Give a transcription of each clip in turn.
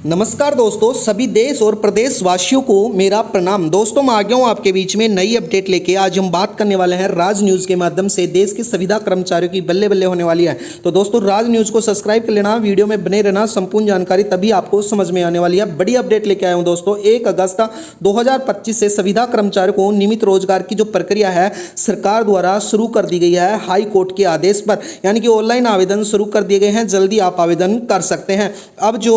नमस्कार दोस्तों, सभी देश और प्रदेश वासियों को मेरा प्रणाम। दोस्तों मैं आ गया हूँ आपके बीच में नई अपडेट लेके। आज हम बात करने वाले हैं राज न्यूज़ के माध्यम से देश के संविदा कर्मचारियों की बल्ले बल्ले होने वाली है। तो दोस्तों राज न्यूज़ को सब्सक्राइब कर लेना, वीडियो में बने रहना, संपूर्ण जानकारी तभी आपको समझ में आने वाली है। बड़ी अपडेट लेके आया हूँ दोस्तों। 1 अगस्त 2025 से संविदा कर्मचारियों को नियमित रोजगार की जो प्रक्रिया है सरकार द्वारा शुरू कर दी गई है हाई कोर्ट के आदेश पर, यानी कि ऑनलाइन आवेदन शुरू कर दिए गए हैं। जल्दी आप आवेदन कर सकते हैं। अब जो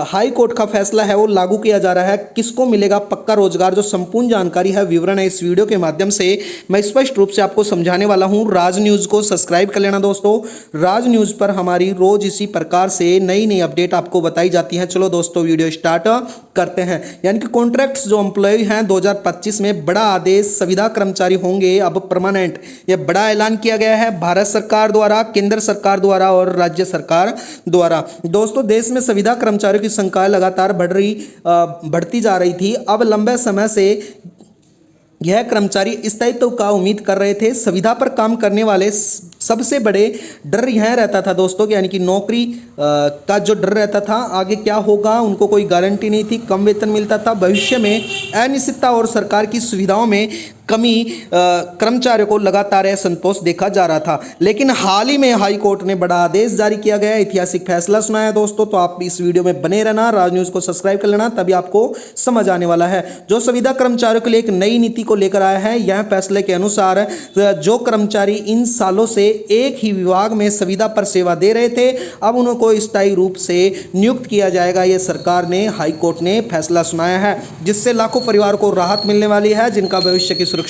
हाई कोर्ट का फैसला है वो लागू किया जा रहा है। किसको मिलेगा पक्का रोजगार, जो संपूर्ण जानकारी है, विवरण है, इस वीडियो के माध्यम से मैं स्पष्ट रूप से आपको समझाने वाला हूं। राज न्यूज़ को सब्सक्राइब कर लेना दोस्तों। राज न्यूज़ पर हमारी रोज इसी प्रकार से नई नई अपडेट आपको बताई जाती है। चलो दोस्तों वीडियो स्टार्ट करते हैं। यानी कि कॉन्ट्रैक्ट्स जो एम्प्लॉय हैं 2025 में बड़ा आदेश, संविदा कर्मचारी होंगे अब परमानेंट। यह बड़ा ऐलान किया गया है भारत सरकार द्वारा, केंद्र सरकार द्वारा और राज्य सरकार द्वारा। दोस्तों देश में संविदा कर्मचारियों की संख्या लगातार बढ़ती जा रही थी। अब लंबे समय से यह कर्मचारी स्थायित्व का उम्मीद कर रहे थे। संविदा पर काम करने वाले सबसे बड़े डर यह रहता था दोस्तों, यानी कि नौकरी का जो डर रहता था, आगे क्या होगा उनको कोई गारंटी नहीं थी। कम वेतन मिलता था, भविष्य में अनिश्चितता और सरकार की सुविधाओं में कमी, कर्मचारियों को लगातार असंतोष देखा जा रहा था। लेकिन हाल ही में हाई कोर्ट ने बड़ा आदेश जारी किया गया, ऐतिहासिक फैसला सुनाया दोस्तों। तो आप इस वीडियो में बने रहना, राज न्यूज़ को सब्सक्राइब कर लेना, तभी आपको समझ आने वाला है। जो संविदा कर्मचारियों के लिए एक नई नीति को लेकर आया है, यह फैसले के अनुसार जो कर्मचारी इन सालों से एक ही विभाग में संविदा पर सेवा दे रहे थे, अब उनको स्थायी रूप से नियुक्त किया जाएगा। यह सरकार ने, हाई कोर्ट ने फैसला सुनाया है, जिससे लाखों परिवार को राहत मिलने वाली है, जिनका भविष्य की सुरक्षा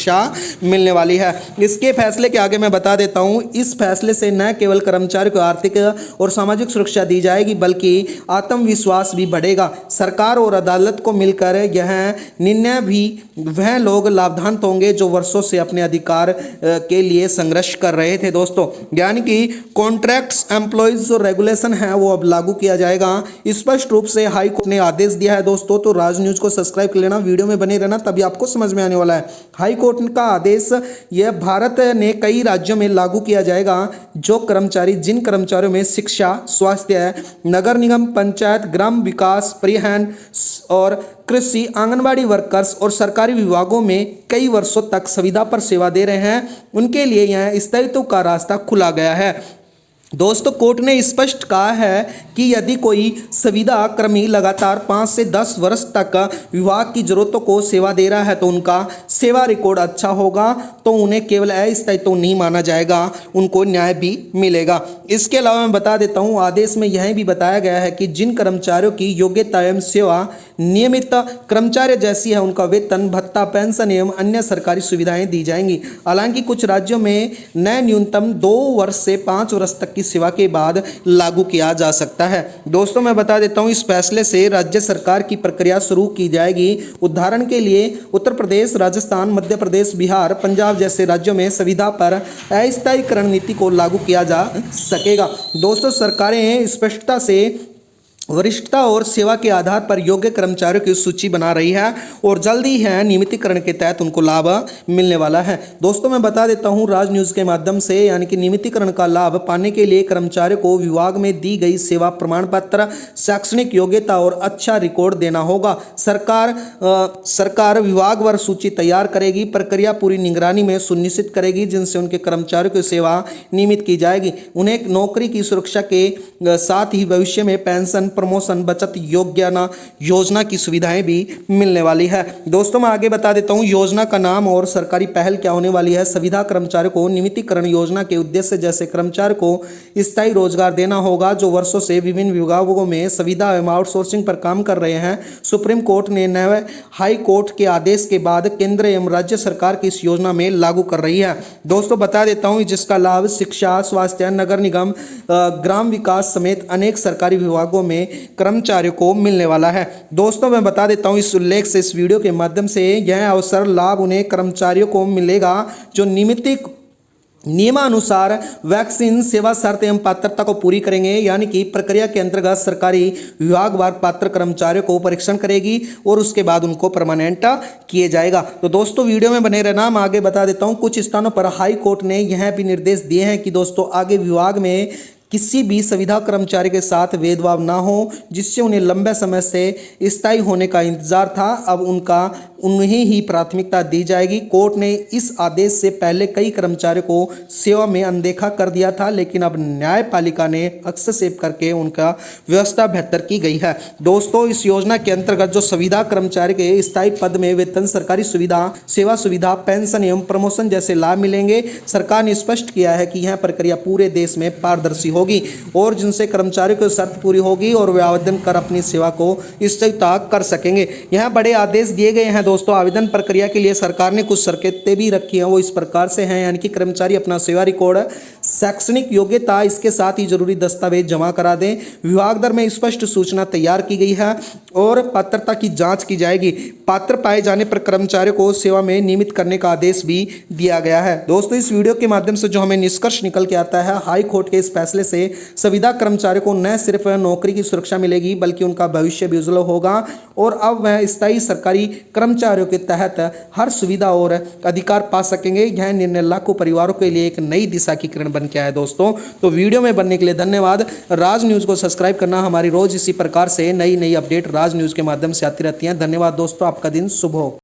मिलने वाली है। इसके फैसले के आगे मैं बता देता हूं, इस फैसले से न केवल कर्मचारियों को आर्थिक और सामाजिक सुरक्षा दी जाएगी, बल्कि आत्मविश्वास भी बढ़ेगा। सरकार और अदालत को मिलकर यह निर्णय भी वह लोग लाभान्वित होंगे जो वर्षों से अपने अधिकार के लिए संघर्ष कर रहे थे दोस्तों। यानी कि कॉन्ट्रैक्ट्स एम्प्लॉयज जो रेगुलेशन है वो अब लागू किया जाएगा। स्पष्ट रूप से हाई कोर्ट ने आदेश दिया है दोस्तों। तो राज न्यूज़ को सब्सक्राइब कर लेना, वीडियो में बने रहना, तभी आपको समझ में आने वाला है। हाई कोर्ट का आदेश यह भारत ने कई राज्यों में लागू किया जाएगा। जिन कर्मचारियों में शिक्षा, स्वास्थ्य, नगर निगम, पंचायत, ग्राम विकास, परिवहन और कृषि, आंगनबाड़ी वर्कर्स और सरकारी विभागों में कई वर्षों तक संविदा पर सेवा दे रहे हैं, उनके लिए यह स्थायित्व का रास्ता खुला गया है। दोस्तों कोर्ट ने स्पष्ट कहा है कि यदि कोई संविदा कर्मी लगातार 5 से 10 वर्ष तक विभाग की जरूरतों को सेवा दे रहा है तो उनका सेवा रिकॉर्ड अच्छा होगा, तो उन्हें केवल अस्थायित्व नहीं माना जाएगा, उनको न्याय भी मिलेगा। इसके अलावा मैं बता देता हूँ, आदेश में यह भी बताया गया है कि जिन कर्मचारियों की योग्यता एवं सेवा नियमित कर्मचारी जैसी है, उनका वेतन, भत्ता, पेंशन एवं अन्य सरकारी सुविधाएं दी जाएंगी। हालांकि कुछ राज्यों में नए न्यूनतम 2 वर्ष से 5 वर्ष तक की सेवा के बाद लागू किया जा सकता है। दोस्तों मैं बता देता हूं, इस फैसले से राज्य सरकार की प्रक्रिया शुरू की जाएगी। उदाहरण के लिए उत्तर प्रदेश, राजस्थान, मध्य प्रदेश, बिहार, पंजाब जैसे राज्यों में संविदा पर अस्थायीकरण नीति को लागू किया जा सकेगा। दोस्तों सरकारें स्पष्टता से वरिष्ठता और सेवा के आधार पर योग्य कर्मचारियों की सूची बना रही है और जल्दी है नियमितीकरण के तहत उनको लाभ मिलने वाला है। दोस्तों मैं बता देता हूं, राज न्यूज़ के माध्यम से, यानी कि नियमितीकरण का लाभ पाने के लिए कर्मचारियों को विभाग में दी गई सेवा प्रमाण पत्र, शैक्षणिक योग्यता और अच्छा रिकॉर्ड देना होगा। सरकार विभागवार सूची तैयार करेगी, प्रक्रिया पूरी निगरानी में सुनिश्चित करेगी, जिनसे उनके कर्मचारियों की सेवा नियमित की जाएगी। उन्हें नौकरी की सुरक्षा के साथ ही भविष्य में पेंशन, प्रमोशन, बचत योजना की सुविधाएं भी मिलने वाली है। दोस्तों मैं आगे बता देता हूं, योजना का नाम और सरकारी पहल क्या होने वाली है। संविदा कर्मचारियों को नियमितीकरण योजना के उद्देश्य जैसे कर्मचारियों को स्थायी रोजगार देना होगा जो वर्षों से विभिन्न विभागों में संविदा एवं आउटसोर्सिंग पर काम कर रहे हैं। सुप्रीम कोर्ट ने नए हाई कोर्ट के आदेश के बाद केंद्र एवं राज्य सरकार की इस योजना में लागू कर रही है। दोस्तों बता देता हूं, जिसका लाभ शिक्षा, स्वास्थ्य, नगर निगम, ग्राम विकास समेत अनेक सरकारी विभागों में कर्मचारियों को मिलने वाला है। दोस्तों मैं बता देता हूं, इस उल्लेख से, इस वीडियो के माध्यम से यह अवसर लाभ उन्हें कर्मचारियों को मिलेगा जो नियमानुसार वैक्सीन सेवा शर्त एवं पात्रता को पूरी करेंगे। यानी कि प्रक्रिया के अंतर्गत सरकारी विभागवार पात्र कर्मचारियों को परीक्षण करेगी और उसके बाद उनको परमानेंट किए जाएगा। तो दोस्तों वीडियो में बने रहना, मैं आगे बता देता हूं। कुछ स्थानों पर हाई कोर्ट ने यह भी निर्देश दिए हैं कि दोस्तों आगे विभाग में किसी भी संविदा कर्मचारी के साथ भेदभाव ना हो, जिससे उन्हें लंबे समय से स्थायी होने का इंतजार था। अब उन्हें ही प्राथमिकता दी जाएगी। कोर्ट ने इस आदेश से पहले कई कर्मचारियों को सेवा में अनदेखा कर दिया था, लेकिन अब न्यायपालिका ने हस्तक्षेप करके उनका व्यवस्था बेहतर की गई है। दोस्तों, इस योजना के अंतर्गत जो संविदा कर्मचारी के स्थायी पद में वेतन, सरकारी सुविधा, सेवा सुविधा, पेंशन एवं प्रमोशन जैसे लाभ मिलेंगे। सरकार ने स्पष्ट किया है कि यह प्रक्रिया पूरे देश में पारदर्शी होगी और जिनसे कर्मचारियों की शर्त पूरी होगी और वे आवेदन कर अपनी सेवा को स्थगित कर सकेंगे। यह बड़े आदेश दिए गए हैं। दोस्तों, आवेदन प्रक्रिया के लिए सरकार ने कुछ शर्तें भी रखी हैं, वो इस प्रकार से हैं, यानी कि कर्मचारी अपना सेवा रिकॉर्ड, शैक्षणिक योग्यता, इसके साथ ही जरूरी दस्तावेज जमा करा दें। विभाग दर में स्पष्ट सूचना तैयार की गई है और पात्रता की जांच की जाएगी। पात्र पाए जाने पर कर्मचारियों को सेवा में नियमित करने का आदेश भी दिया गया है। दोस्तों, इस वीडियो के माध्यम से जो हमें निष्कर्ष निकल के आता है, हाई कोर्ट के इस फैसले से संविदा कर्मचारियों को न सिर्फ नौकरी की सुरक्षा मिलेगी, बल्कि उनका भविष्य भी उज्जवल होगा और अब वह स्थायी सरकारी कर्मचारियों के तहत हर सुविधा और अधिकार पा सकेंगे। यह निर्णय लाखों परिवारों के लिए एक नई दिशा की किरण बन के आया। दोस्तों, तो वीडियो में बनने के लिए धन्यवाद। राज न्यूज़ को सब्सक्राइब करना। हमारी रोज इसी प्रकार से नई अपडेट राज न्यूज़ के माध्यम से आती रहती हैं। धन्यवाद दोस्तों, आपका दिन शुभ हो।